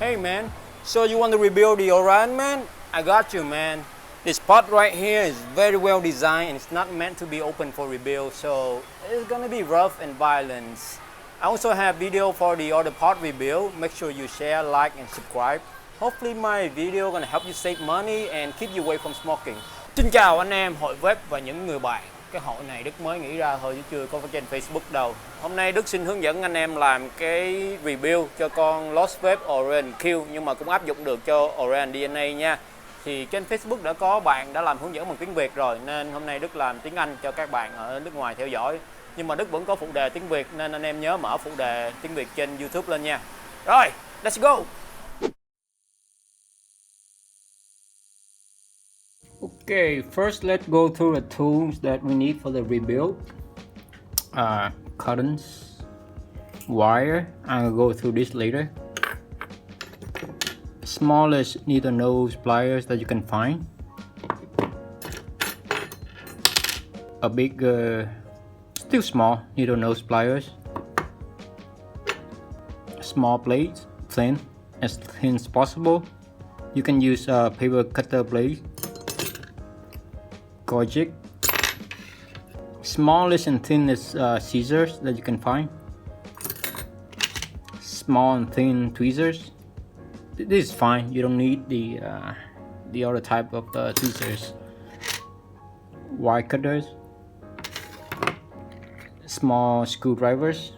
Hey man, so you want to rebuild the Orion, man? I got you, man. This pot right here is very well designed and it's not meant to be open for rebuild, so it's gonna be rough and violent. I also have video for the other pot rebuild. Make sure you share, like and subscribe. Hopefully my video gonna help you save money and keep you away from smoking. Xin chào anh em hội web và những người bạn. Cái hội này Đức mới nghĩ ra thôi chứ chưa có trên Facebook đâu. Hôm nay Đức xin hướng dẫn anh em làm cái rebuild cho con Lost Wave Orion Q, nhưng mà cũng áp dụng được cho Orion DNA nha. Thì trên Facebook đã có bạn đã làm hướng dẫn bằng tiếng Việt rồi, nên hôm nay Đức làm tiếng Anh cho các bạn ở nước ngoài theo dõi. Nhưng mà Đức vẫn có phụ đề tiếng Việt, nên anh em nhớ mở phụ đề tiếng Việt trên YouTube lên nha. Rồi, let's go. Okay, first let's go through the tools that we need for the rebuild. Curtains, wire, I'll go through this later. Smallest needle nose pliers that you can find. A big, still small needle nose pliers. Small blades, thin as possible. You can use paper cutter blade. Kojic. Smallest and thinnest scissors that you can find. Small and thin tweezers. This is fine. You don't need the other type of tweezers. Wire cutters. Small screwdrivers.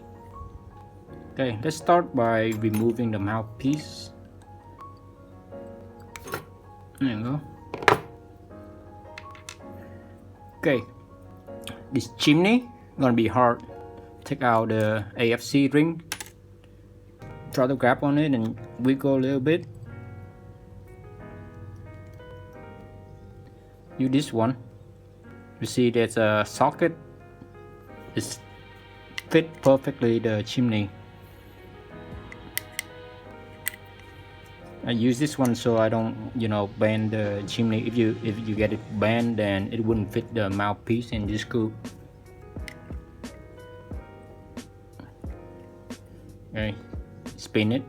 Okay, let's start by removing the mouthpiece. There you go. Okay, this chimney gonna be hard. Take out the AFC ring. Try to grab on it and wiggle a little bit. Use this one. You see there's a socket. It's fit perfectly the chimney. I use this one so I don't, bend the chimney. If you get it bent, then it wouldn't fit the mouthpiece in this screw. Okay, spin it.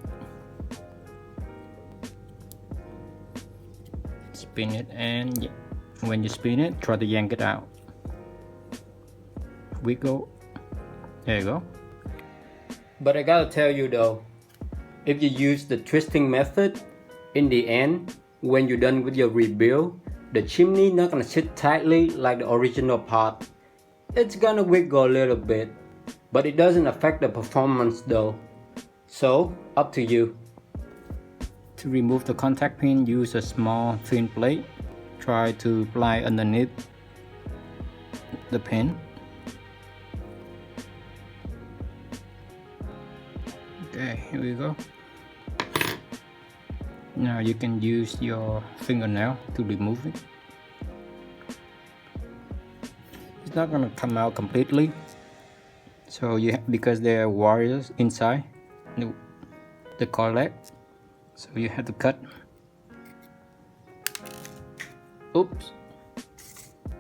Spin it, and when you spin it, try to yank it out. Wiggle. There you go. But I gotta tell you though, if you use the twisting method, in the end, when you're done with your rebuild, the chimney not gonna sit tightly like the original pot. It's gonna wiggle a little bit, but it doesn't affect the performance though. So, up to you. To remove the contact pin, use a small thin plate. Try to apply underneath the pin. Okay, here we go. Now you can use your fingernail to remove it. It's not gonna come out completely, so because there are wires inside the collet, so you have to cut. Oops!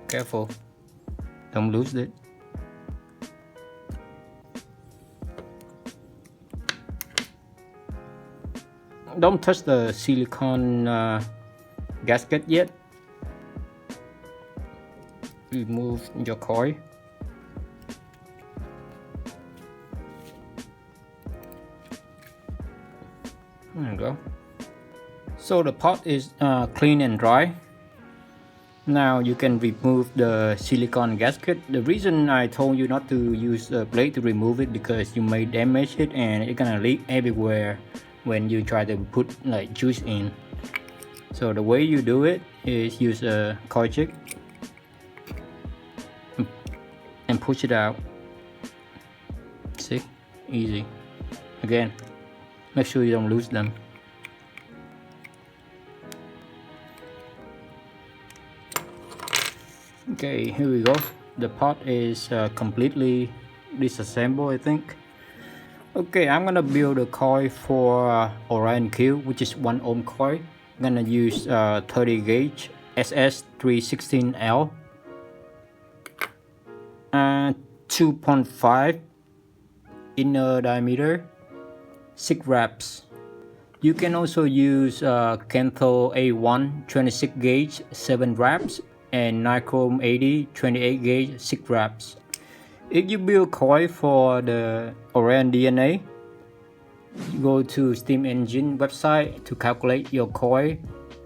Careful, don't lose it. Don't touch the silicone gasket yet. Remove your coil. There you go. So the pot is clean and dry. Now you can remove the silicone gasket. The reason I told you not to use a blade to remove it, because you may damage it and it's gonna leak everywhere when you try to put like juice in. So the way you do it is use a Kojic and push it out. See, easy. Again, make sure you don't lose them. Okay, here we go. The pot is completely disassembled, I think. Okay, I'm gonna build a coil for Orion Q, which is 1 ohm coil. I'm gonna use 30 gauge SS316L, 2.5 inner diameter, 6 wraps. You can also use Kentho A1 26 gauge 7 wraps and Nichrome 80 28 gauge 6 wraps. If you build coil for the Orion DNA, you go to Steam Engine website to calculate your coil.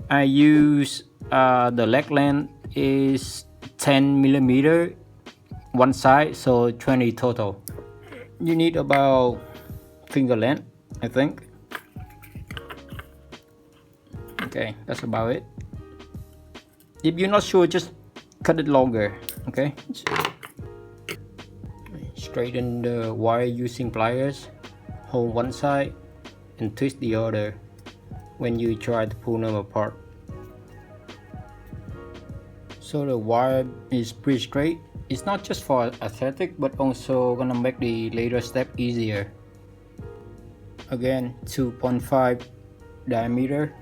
I use the leg length is 10 millimeter one side, so 20 total. You need about finger length, I think. Okay, that's about it. If you're not sure, just cut it longer. Okay, straighten the wire using pliers, hold one side and twist the other when you try to pull them apart. So the wire is pretty straight. It's not just for aesthetic, but also gonna make the later step easier. Again, 2.5 diameter.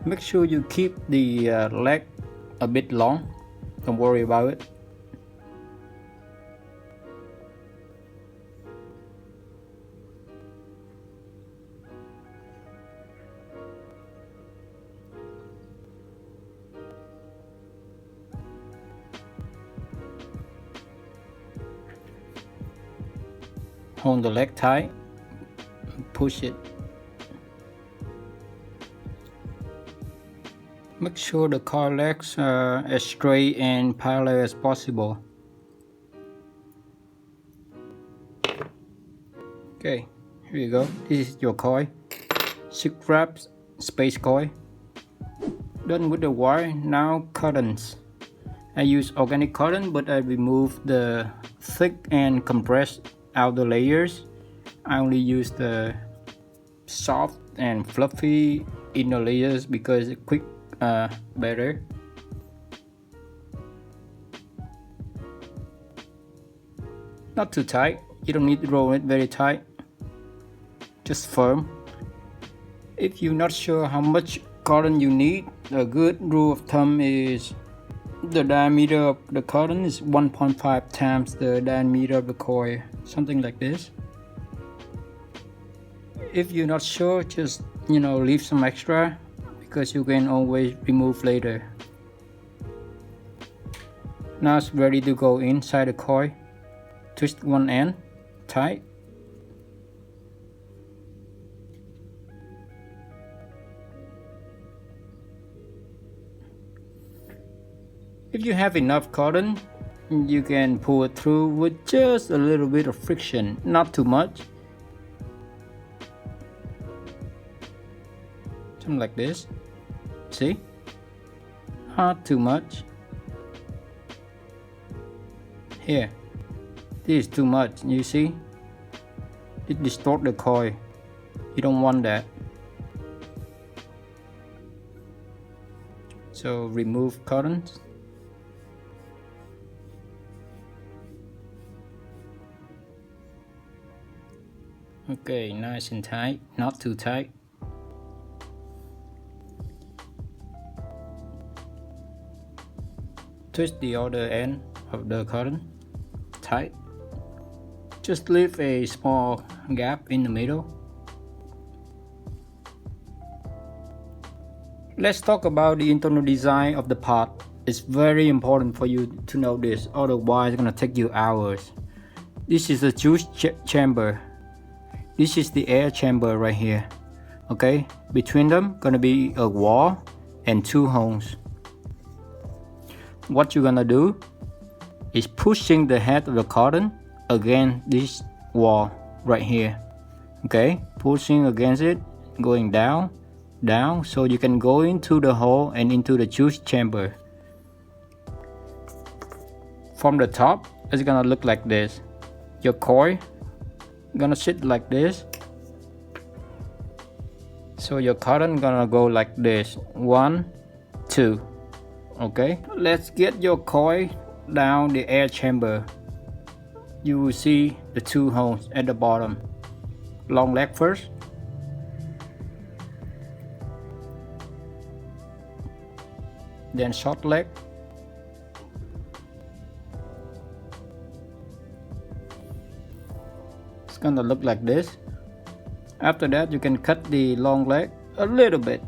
Make sure you keep the leg a bit long. Don't worry about it. Hold the leg tight, push it. Make sure the coil legs are as straight and parallel as possible. Okay, here you go. This is your coil. 6 wraps, space coil. Done with the wire, now cottons. I use organic cotton, but I remove the thick and compressed outer layers. I only use the soft and fluffy inner layers because it's quick better. Not too tight. You don't need to roll it very tight. Just firm. If you're not sure how much cotton you need, a good rule of thumb is the diameter of the cotton is 1.5 times the diameter of the coil, something like this. If you're not sure, just leave some extra because you can always remove later. Now it's ready to go inside the coil. Twist one end tight. If you have enough cotton, you can pull it through with just a little bit of friction, not too much. Something like this. See? Not too much. Here. This is too much, you see? It distorts the coil. You don't want that. So remove cotton. Okay, nice and tight, not too tight. Twist the other end of the cotton tight. Just leave a small gap in the middle. Let's talk about the internal design of the pot. It's very important for you to know this, otherwise it's gonna take you hours. This is the juice chamber. This is the air chamber right here. Okay, between them gonna be a wall and 2 holes. What you're gonna do is pushing the head of the cotton against this wall right here. Okay, pushing against it, going down, so you can go into the hole and into the juice chamber. From the top, it's gonna look like this. Your coil gonna sit like this. So your cotton gonna go like this. 1, 2. Okay, let's get your coil down the air chamber. You will see the 2 holes at the bottom. Long leg first. Then short leg. It's gonna look like this. After that, you can cut the long leg a little bit.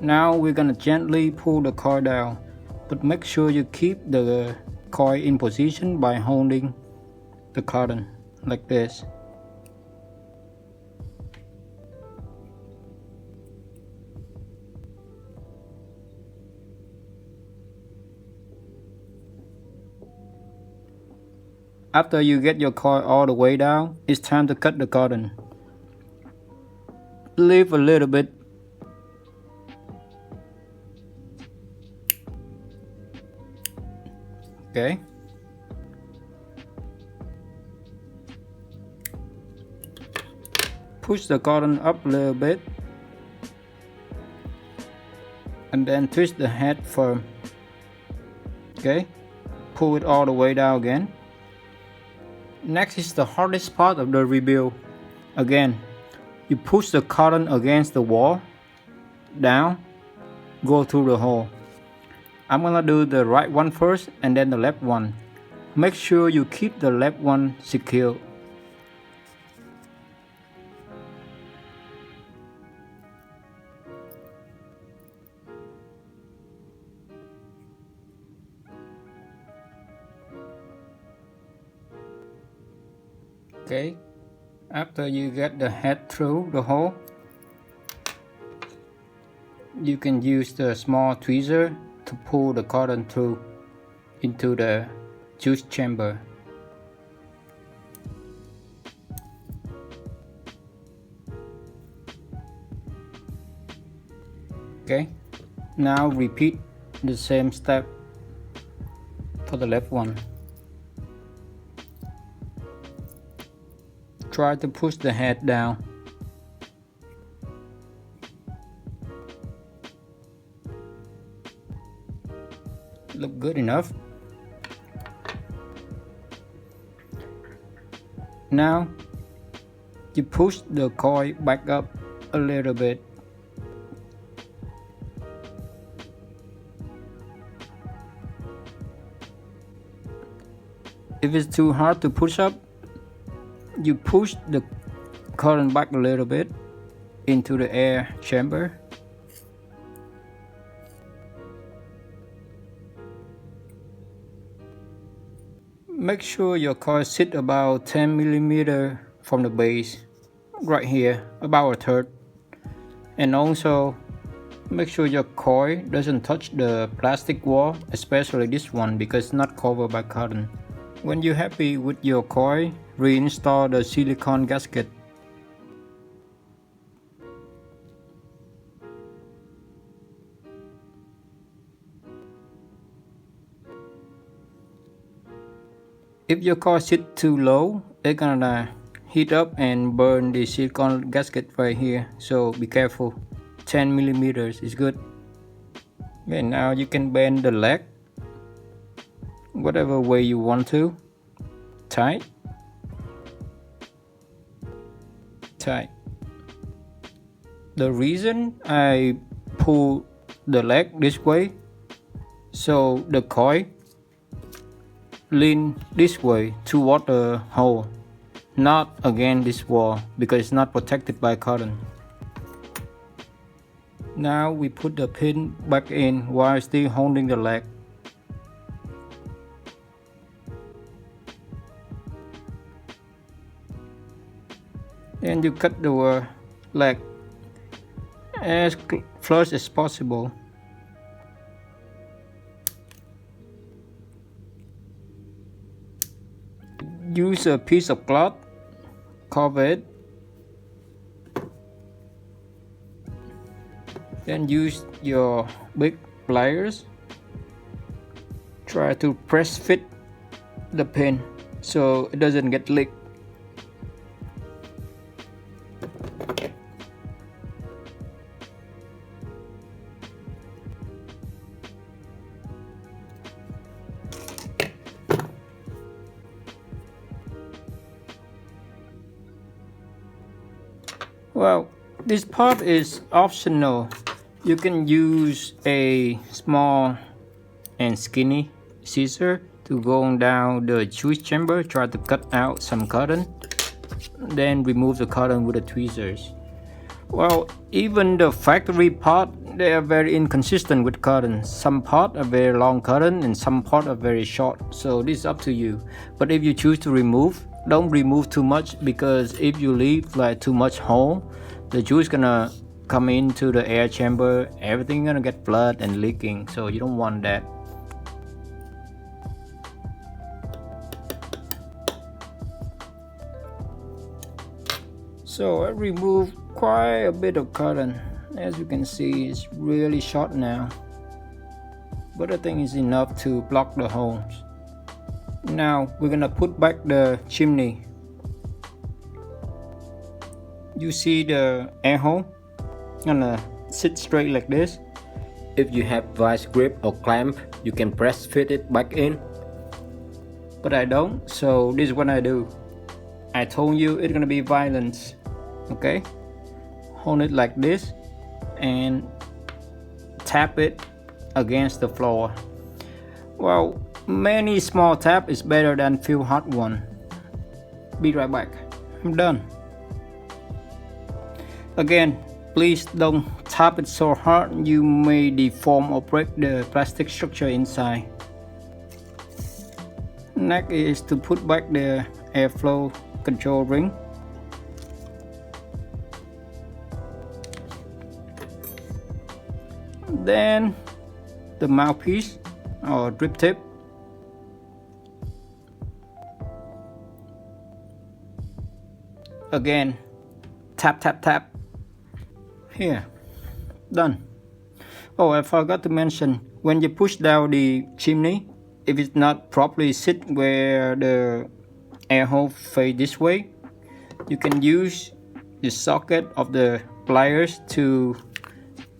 Now we're gonna gently pull the coil down, but make sure you keep the coil in position by holding the cotton like this. After you get your coil all the way down, it's time to cut the cotton. Leave a little bit. Okay. Push the cotton up a little bit. And then twist the head firm. Okay. Pull it all the way down again. Next is the hardest part of the rebuild. Again, you push the cotton against the wall, down, go through the hole. I'm gonna do the right one first and then the left one. Make sure you keep the left one secure. Okay, after you get the head through the hole, you can use the small tweezer to pull the cotton through into the juice chamber. Okay, now repeat the same step for the left one. Try to push the head down. Look good enough. Now you push the coil back up a little bit. If it's too hard to push up, you push the cotton back a little bit into the air chamber. Make sure your coil sits about 10 mm from the base, right here, about a third. And also, make sure your coil doesn't touch the plastic wall, especially this one because it's not covered by cotton. When you're happy with your coil, reinstall the silicone gasket. If your coil sits too low, it's gonna heat up and burn the silicone gasket right here, so be careful. 10 mm is good. Okay, now you can bend the leg whatever way you want to. Tight. Tight. The reason I pull the leg this way, so the coil lean this way toward the hole, not against this wall because it's not protected by cotton. Now we put the pin back in while still holding the leg. And you cut the leg as flush as possible. Use a piece of cloth, cover it, then use your big pliers. Try to press fit the pin so it doesn't get leaked. Well, this part is optional. You can use a small and skinny scissor to go down the juice chamber, try to cut out some cotton. then remove the cotton with the tweezers. Well, even the factory part, they are very inconsistent with cotton. Some part are very long cotton and some part are very short, so this is up to you. But if you choose to remove, don't remove too much, because if you leave like too much hole, the juice gonna come into the air chamber, everything gonna get blood and leaking, so you don't want that. So I removed quite a bit of cotton. As you can see, it's really short now, but I think it's enough to block the holes. Now we're gonna put back the chimney. You see the air hole? Gonna sit straight like this. If you have vice grip or clamp, you can press fit it back in, but I don't, so this is what I do. I told you it's gonna be violence. Okay, hold it like this and tap it against the floor. Well, many small tap is better than few hot one. Be right back. I'm done. Again, please don't tap it so hard, you may deform or break the plastic structure inside. Next is to put back the airflow control ring. Then the mouthpiece or drip tip. Again, tap tap tap. Here, done. Oh, I forgot to mention, when you push down the chimney, if it's not properly sit where the air hole face this way, you can use the socket of the pliers to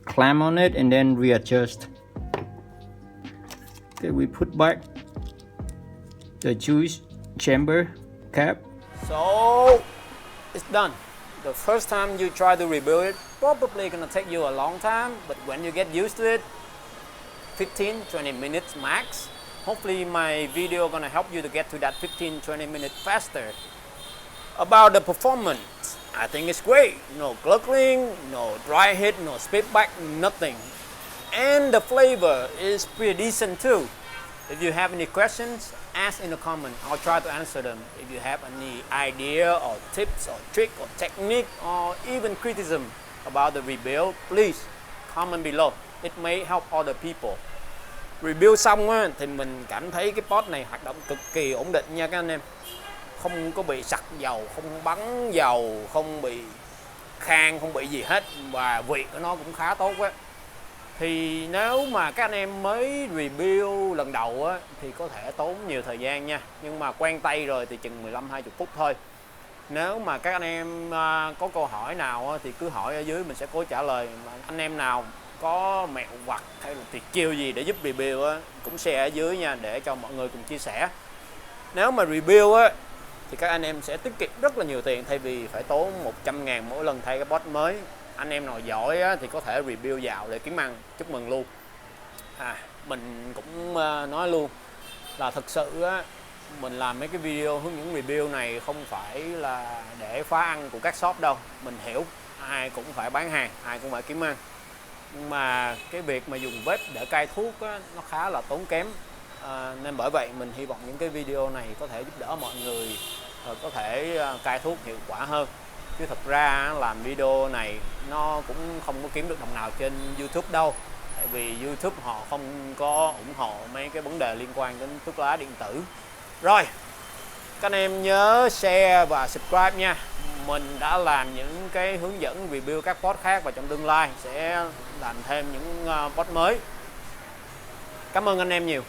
clamp on it and then readjust. Okay, we put back the juice chamber cap. So it's done. The first time you try to rebuild it, probably gonna take you a long time, but when you get used to it, 15-20 minutes max. Hopefully my video gonna help you to get to that 15-20 minutes faster. About the performance, I think it's great. No gurgling, no dry hit, no spit back, nothing. And the flavor is pretty decent too. If you have any questions, ask in the comment. I'll try to answer them. If you have any idea or tips or trick or technique or even criticism about the rebuild, please comment below. It may help other people. Rebuild xong á, thì mình cảm thấy cái pot này hoạt động cực kỳ ổn định nha các anh em. Không có bị sặc dầu, không bắn dầu, không bị khang, không bị gì hết. Và vị của nó cũng khá tốt á. Thì nếu mà các anh em mới rebuild lần đầu á, thì có thể tốn nhiều thời gian nha. Nhưng mà quen tay rồi thì chừng 15-20 phút thôi. Nếu mà các anh em có câu hỏi nào á, thì cứ hỏi ở dưới, mình sẽ cố trả lời. Mà anh em nào có mẹo vặt hay là tuyệt chiêu gì để giúp rebuild á, cũng share ở dưới nha, để cho mọi người cùng chia sẻ. Nếu mà rebuild á, thì các anh em sẽ tiết kiệm rất là nhiều tiền, thay vì phải tốn 100.000 mỗi lần thay cái pot mới. Anh em nào giỏi á, thì có thể rebuild dạo để kiếm ăn. Chúc mừng luôn. Mình cũng nói luôn là thực sự á, mình làm mấy cái video hướng dẫn rebuild này không phải là để phá ăn của các shop đâu. Mình hiểu ai cũng phải bán hàng, ai cũng phải kiếm ăn. Nhưng mà cái việc mà dùng bếp để cai thuốc á, nó khá là tốn kém. Nên bởi vậy mình hy vọng những cái video này có thể giúp đỡ mọi người có thể cai thuốc hiệu quả hơn. Chứ thật ra làm video này nó cũng không có kiếm được đồng nào trên YouTube đâu. Tại vì YouTube họ không có ủng hộ mấy cái vấn đề liên quan đến thuốc lá điện tử. Rồi, các anh em nhớ share và subscribe nha. Mình đã làm những cái hướng dẫn review các pot khác và trong tương lai sẽ làm thêm những pot mới. Cảm ơn anh em nhiều.